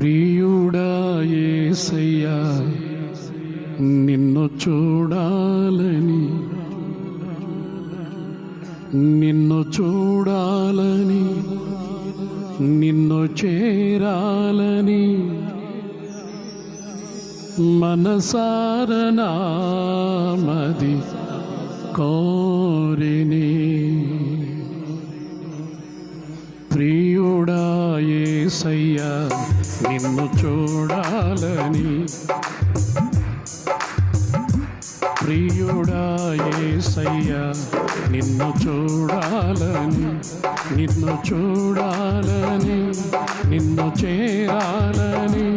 ప్రియుడా యేసయ్యా నిన్ను చూడాలని, నిన్ను చూడాలని, నిన్ను చేరాలని మనసార నామది కోరిని. ప్రియుడా యేసయ్యా నిన్ను చూడాలని, ప్రియుడా యేసయ్యా నిన్ను చూడాలని, నిన్ను చూడాలని, నిన్ను చేరాలని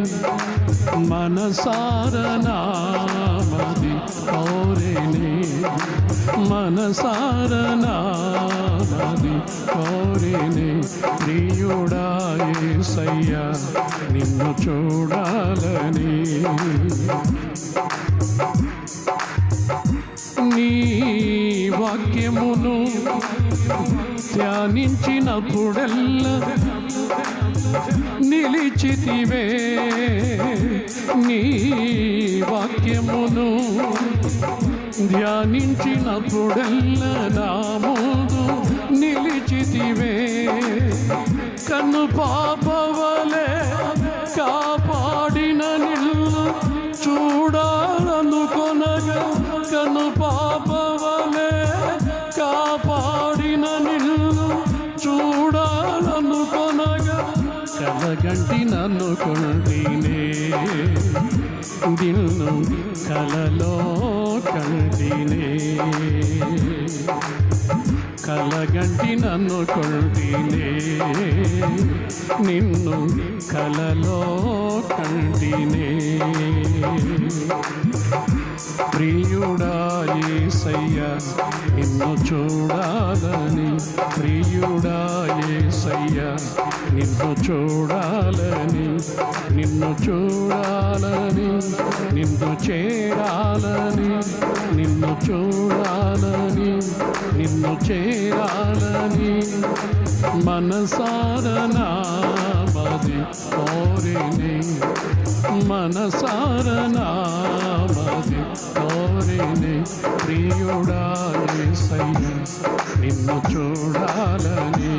మనసార నామది కోరిని, మనసార నామది కోరిని. ప్రియుడా యేసయ్యా నిన్ను చూడాలని. నీ వాక్యమును ధ్యానించినప్పుడల్లా నిలిచితివే, నీ వాక్యమును ధ్యానించినప్పుడల్లా నా ముందు నిలిచితివే. కన్ను పాపవలే కాపాడిన నిన్ను చూడాలనుకొనగా, కన్ను పాపవలే కాపాడిన నిన్ను చూడాలనుకొనగా కలగంటి నన్ను కొంటినే, నిన్ను కలలో కంటినే. కలగంటి నన్ను కొంటినే, నిన్ను కలలో కంటినే. ప్రియుడా యేసయ్యా నిన్ను చూడాలని, ప్రియుడా యేసయ్యా నిన్ను చూడాలని, నిన్ను చూడాలని, నిన్ను చేరాలని, నిన్ను చూడాలని, నిన్ను చేరాలని మనసార నామది కోరిని, మనసార నామది కోరిని. ప్రియుడా యేసయ్యా నిన్ను చూడాలని.